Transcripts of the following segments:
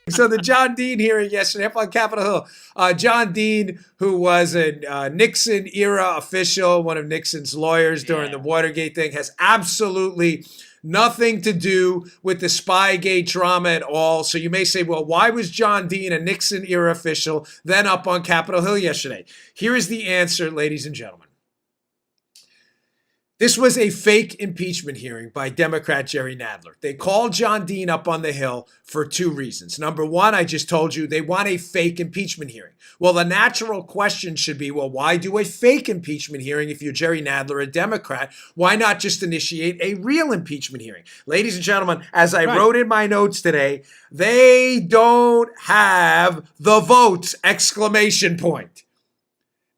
So the John Dean hearing yesterday up on Capitol Hill. John Dean, who was a Nixon era official, one of Nixon's lawyers during the Watergate thing, has absolutely nothing to do with the Spygate drama at all. So you may say, well, why was John Dean, a Nixon era official, then up on Capitol Hill yesterday? Here is the answer, ladies and gentlemen. This was a fake impeachment hearing by Democrat Jerry Nadler. They called John Dean up on the Hill for two reasons. Number one, I just told you, they want a fake impeachment hearing. Well, the natural question should be, well, why do a fake impeachment hearing if you're Jerry Nadler, a Democrat? Why not just initiate a real impeachment hearing? Ladies and gentlemen, as I wrote in my notes today, they don't have the votes, exclamation point.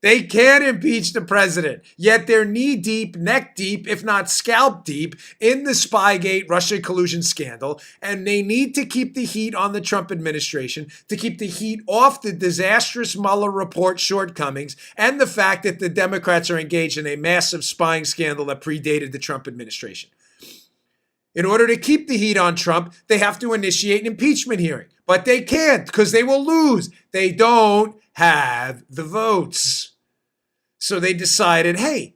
They can't impeach the president, yet they're knee-deep, neck-deep, if not scalp-deep, in the Spygate Russia collusion scandal, and they need to keep the heat on the Trump administration, to keep the heat off the disastrous Mueller report shortcomings, and the fact that the Democrats are engaged in a massive spying scandal that predated the Trump administration. In order to keep the heat on Trump, they have to initiate an impeachment hearing, but they can't because they will lose. They don't have the votes. So they decided, hey,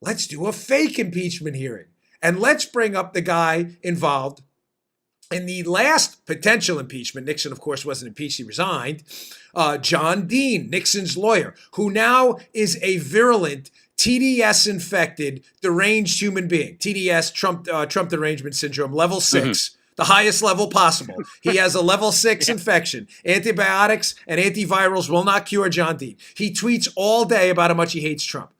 let's do a fake impeachment hearing. And let's bring up the guy involved in the last potential impeachment. Nixon, of course, wasn't impeached. He resigned. John Dean, Nixon's lawyer, who now is a virulent TDS-infected, deranged human being. TDS, Trump derangement syndrome, level 6. The highest level possible. He has a level 6 infection. Antibiotics and antivirals will not cure John Dean. He tweets all day about how much he hates Trump.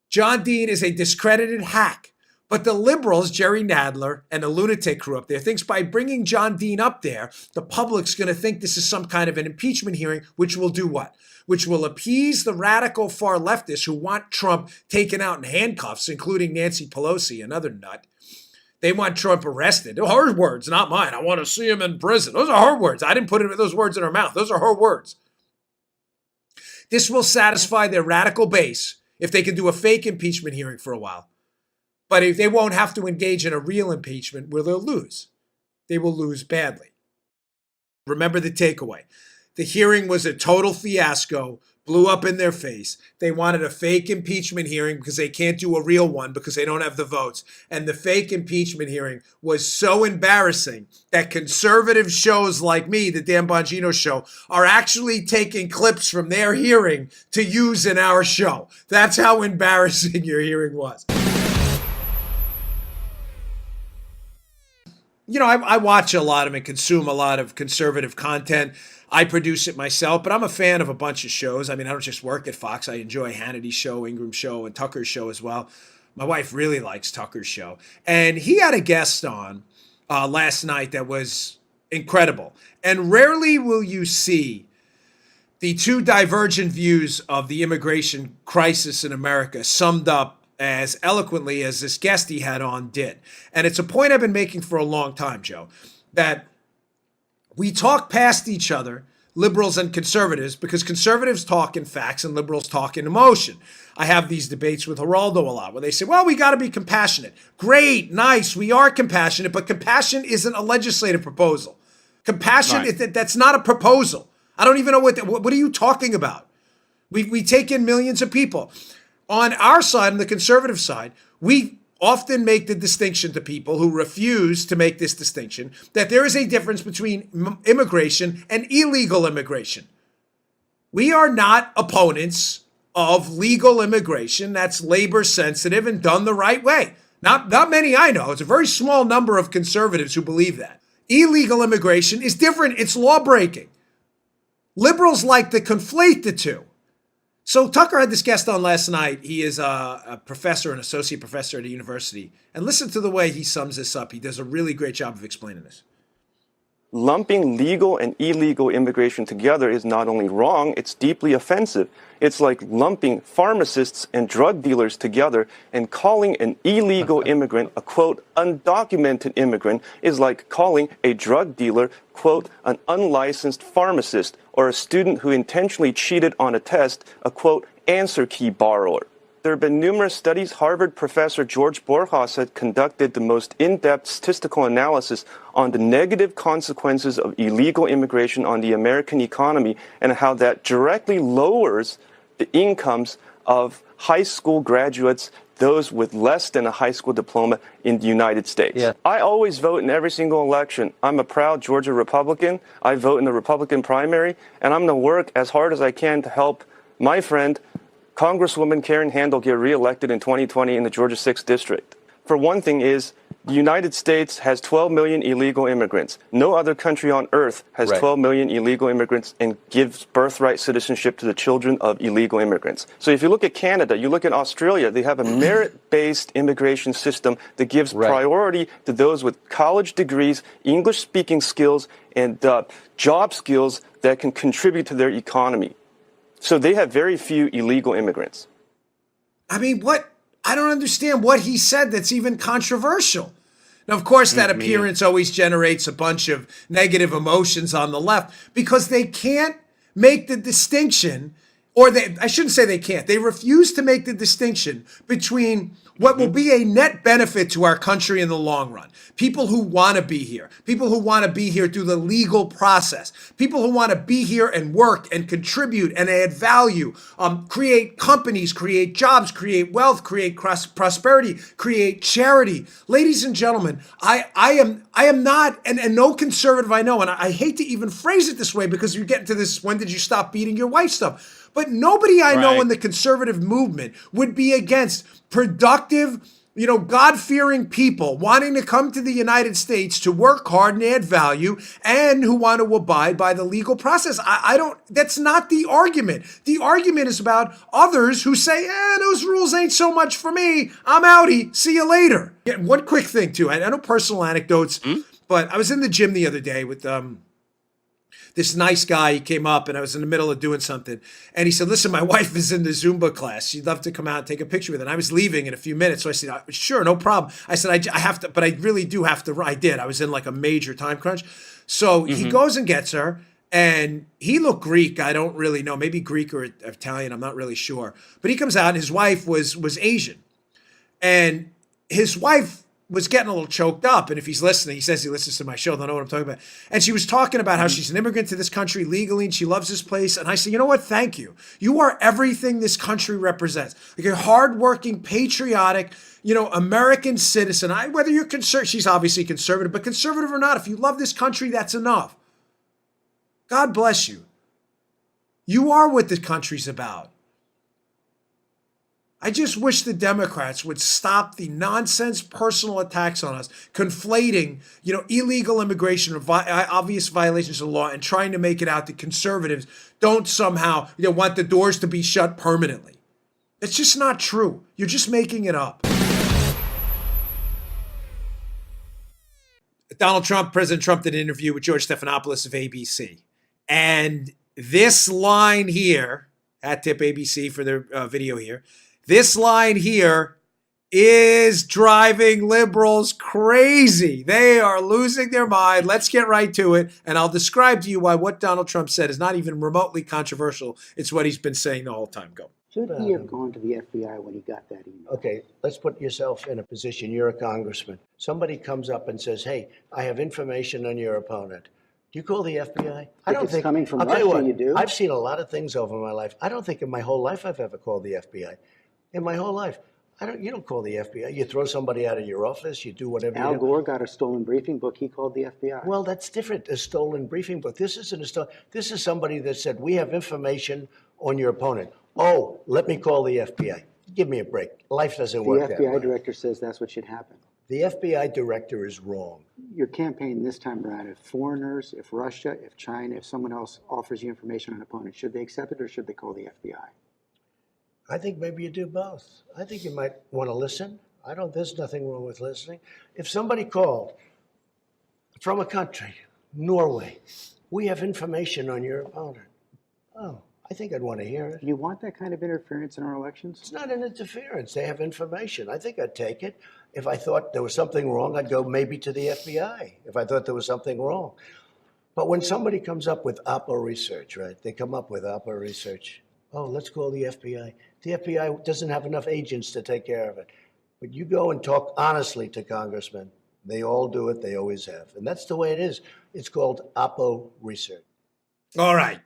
John Dean is a discredited hack. But the liberals, Jerry Nadler and the lunatic crew up there, thinks by bringing John Dean up there, the public's going to think this is some kind of an impeachment hearing, which will do what? Which will appease the radical far leftists who want Trump taken out in handcuffs, including Nancy Pelosi, another nut. They want Trump arrested. Her words, not mine. I want to see him in prison. Those are her words. I didn't put those words in her mouth. Those are her words. This will satisfy their radical base if they can do a fake impeachment hearing for a while. But if they won't have to engage in a real impeachment where they'll lose. They will lose badly. Remember the takeaway. The hearing was a total fiasco, blew up in their face. They wanted a fake impeachment hearing because they can't do a real one because they don't have the votes. And the fake impeachment hearing was so embarrassing that conservative shows like me, the Dan Bongino show, are actually taking clips from their hearing to use in our show. That's how embarrassing your hearing was. You know, I watch a lot of and consume a lot of conservative content. I produce it myself, but I'm a fan of a bunch of shows. I mean, I don't just work at Fox. I enjoy Hannity's show, Ingram's show, and Tucker's show as well. My wife really likes Tucker's show. And he had a guest on last night that was incredible. And rarely will you see the two divergent views of the immigration crisis in America summed up as eloquently as this guest he had on did. And it's a point I've been making for a long time, Joe, that we talk past each other, liberals and conservatives, because conservatives talk in facts and liberals talk in emotion. I have these debates with Geraldo a lot where they say, well, we got to be compassionate. Great, nice, we are compassionate, but compassion isn't a legislative proposal. Compassion, that's not a proposal. I don't even know what are you talking about? We take in millions of people. On our side, on the conservative side, we often make the distinction to people who refuse to make this distinction that there is a difference between immigration and illegal immigration. We are not opponents of legal immigration that's labor sensitive and done the right way. Not many I know. It's a very small number of conservatives who believe that. Illegal immigration is different. It's law breaking. Liberals like to conflate the two. So Tucker had this guest on last night. He is a professor, an associate professor at a university. And listen to the way he sums this up. He does a really great job of explaining this. Lumping legal and illegal immigration together is not only wrong, it's deeply offensive. It's like lumping pharmacists and drug dealers together, and calling an illegal immigrant a, quote, undocumented immigrant is like calling a drug dealer, quote, an unlicensed pharmacist, or a student who intentionally cheated on a test a, quote, answer key borrower. There have been numerous studies. Harvard professor George Borjas had conducted the most in-depth statistical analysis on the negative consequences of illegal immigration on the American economy and how that directly lowers the incomes of high school graduates, those with less than a high school diploma in the United States. Yeah. I always vote in every single election. I'm a proud Georgia Republican. I vote in the Republican primary, and I'm going to work as hard as I can to help my friend, Congresswoman Karen Handel, get reelected in 2020 in the Georgia 6th District. For one thing is, the United States has 12 million illegal immigrants. No other country on earth has Right. 12 million illegal immigrants and gives birthright citizenship to the children of illegal immigrants. So if you look at Canada, you look at Australia, they have a merit-based immigration system that gives Right. priority to those with college degrees, English-speaking skills, and job skills that can contribute to their economy. So they have very few illegal immigrants. I mean, what? I don't understand what he said that's even controversial. Now, of course, that appearance always generates a bunch of negative emotions on the left because they can't make the distinction, or I shouldn't say they can't. They refuse to make the distinction between what will be a net benefit to our country in the long run. People who want to be here, people who want to be here through the legal process, people who want to be here and work and contribute and add value, create companies, create jobs, create wealth, create prosperity, create charity. Ladies and gentlemen, I am not, and no conservative I know, and I hate to even phrase it this way because you get into this, when did you stop beating your wife stuff? But nobody I know in the conservative movement would be against productive, God-fearing people wanting to come to the United States to work hard and add value and who want to abide by the legal process. That's not the argument. The argument is about others who say, those rules ain't so much for me. I'm outie. See you later. Yeah, one quick thing too. I know personal anecdotes, but I was in the gym the other day with, this nice guy. He came up and I was in the middle of doing something. And he said, listen, my wife is in the Zumba class. She'd love to come out and take a picture with her. And I was leaving in a few minutes. So I said, sure, no problem. I said, I have to, but I really do have to. I did. I was in like a major time crunch. So he goes and gets her. And he looked Greek. I don't really know. Maybe Greek or Italian. I'm not really sure. But he comes out and his wife was Asian. And his wife was getting a little choked up. And if he's listening, he says he listens to my show. They'll know what I'm talking about. And she was talking about how she's an immigrant to this country legally and she loves this place. And I said, you know what? Thank you. You are everything this country represents. Like a hardworking, patriotic, American citizen. Whether you're conservative, she's obviously conservative, but conservative or not, if you love this country, that's enough. God bless you. You are what the country's about. I just wish the Democrats would stop the nonsense personal attacks on us, conflating, illegal immigration or obvious violations of law and trying to make it out that conservatives don't somehow want the doors to be shut permanently. It's just not true. You're just making it up. Donald Trump, President Trump did an interview with George Stephanopoulos of ABC. And this line here, at Tip ABC for their video here, this line here is driving liberals crazy. They are losing their mind. Let's get right to it. And I'll describe to you why what Donald Trump said is not even remotely controversial. It's what he's been saying the whole time. Go. Should he have gone to the FBI when he got that email? Okay, let's put yourself in a position. You're a congressman. Somebody comes up and says, hey, I have information on your opponent. Do you call the FBI? I don't think coming from I'll tell Russia, you what, you do. I've seen a lot of things over my life. I don't think in my whole life I've ever called the FBI. In my whole life. You don't call the FBI. You throw somebody out of your office. You do whatever you do. Al Gore got a stolen briefing book. He called the FBI. Well, that's different. A stolen briefing book. This isn't a stolen. This is somebody that said, we have information on your opponent. Oh, let me call the FBI. Give me a break. Life doesn't work that way. The FBI director says that's what should happen. The FBI director is wrong. Your campaign this time around, if foreigners, if Russia, if China, if someone else offers you information on an opponent, should they accept it or should they call the FBI? I think maybe you do both. I think you might want to listen. There's nothing wrong with listening. If somebody called from a country, Norway, we have information on your opponent. Oh, I think I'd want to hear it. Do you want that kind of interference in our elections? It's not an interference. They have information. I think I'd take it. If I thought there was something wrong, I'd go maybe to the FBI if I thought there was something wrong. But when somebody comes up with Oppo research, right? They come up with Oppo research. Oh, let's call the FBI. The FBI doesn't have enough agents to take care of it. But you go and talk honestly to congressmen. They all do it. They always have. And that's the way it is. It's called Oppo research. All right.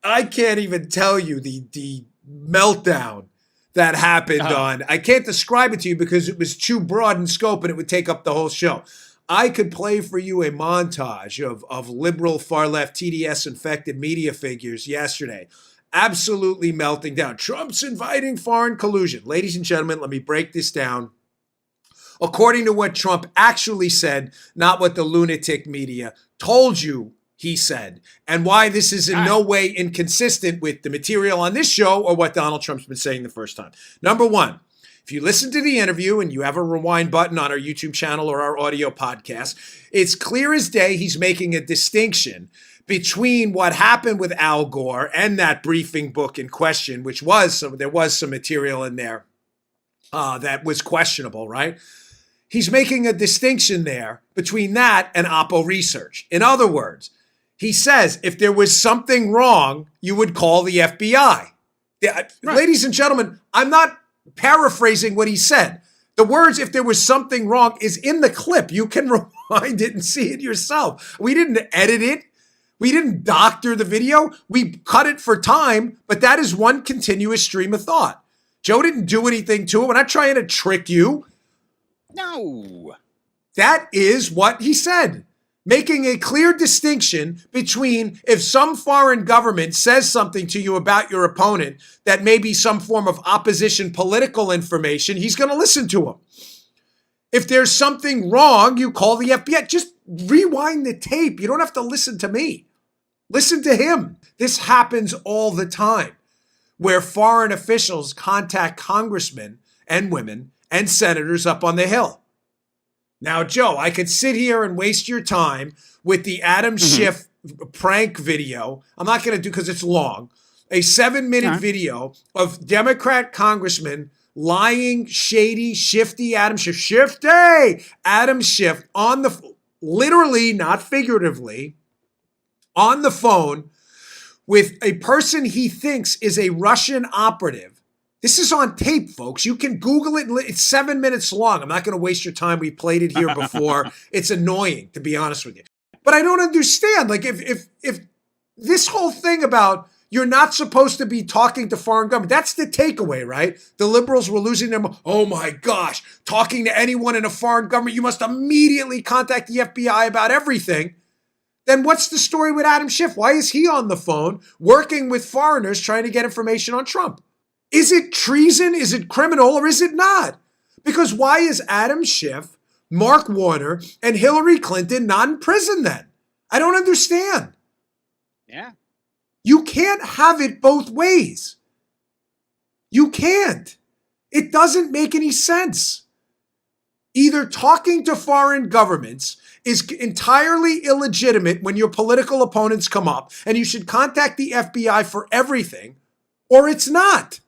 I can't even tell you the meltdown that happened on. I can't describe it to you because it was too broad in scope and it would take up the whole show. I could play for you a montage of liberal far left TDS infected media figures yesterday. Absolutely melting down. Trump's inviting foreign collusion. Ladies and gentlemen, let me break this down. According to what Trump actually said, not what the lunatic media told you he said, and why this is in no way inconsistent with the material on this show or what Donald Trump's been saying the first time. Number one, if you listen to the interview and you have a rewind button on our YouTube channel or our audio podcast, it's clear as day he's making a distinction between what happened with Al Gore and that briefing book in question, which was there was some material in there that was questionable, right? He's making a distinction there between that and Oppo research. In other words, he says if there was something wrong, you would call the FBI. Right. Ladies and gentlemen, I'm not paraphrasing what he said. The words, if there was something wrong, is in the clip. You can rewind it and see it yourself. We didn't edit it. We didn't doctor the video. We cut it for time, but that is one continuous stream of thought. Joe didn't do anything to it. We're not trying to trick you. No. That is what he said, making a clear distinction between if some foreign government says something to you about your opponent that may be some form of opposition political information, he's going to listen to him. If there's something wrong, you call the FBI. Just rewind the tape. You don't have to listen to me. Listen to him. This happens all the time where foreign officials contact congressmen and women and senators up on the Hill. Now, Joe, I could sit here and waste your time with the Adam Schiff prank video. I'm not going to do because it's long. A 7-minute video of Democrat congressmen lying, shady, shifty Adam Schiff on the, literally, not figuratively, on the phone with a person he thinks is a Russian operative. This is on tape, folks. You can Google it. It's 7 minutes long. I'm not going to waste your time. We played it here before. It's annoying, to be honest with you. But I don't understand. Like, if this whole thing about you're not supposed to be talking to foreign government, that's the takeaway, right? The liberals were losing their mind. Oh, my gosh. Talking to anyone in a foreign government, you must immediately contact the FBI about everything. Then what's the story with Adam Schiff? Why is he on the phone working with foreigners trying to get information on Trump? Is it treason? Is it criminal? Or is it not? Because why is Adam Schiff, Mark Warner, and Hillary Clinton not in prison then? I don't understand. Yeah. You can't have it both ways. You can't. It doesn't make any sense. Either talking to foreign governments is entirely illegitimate when your political opponents come up and you should contact the FBI for everything, or it's not.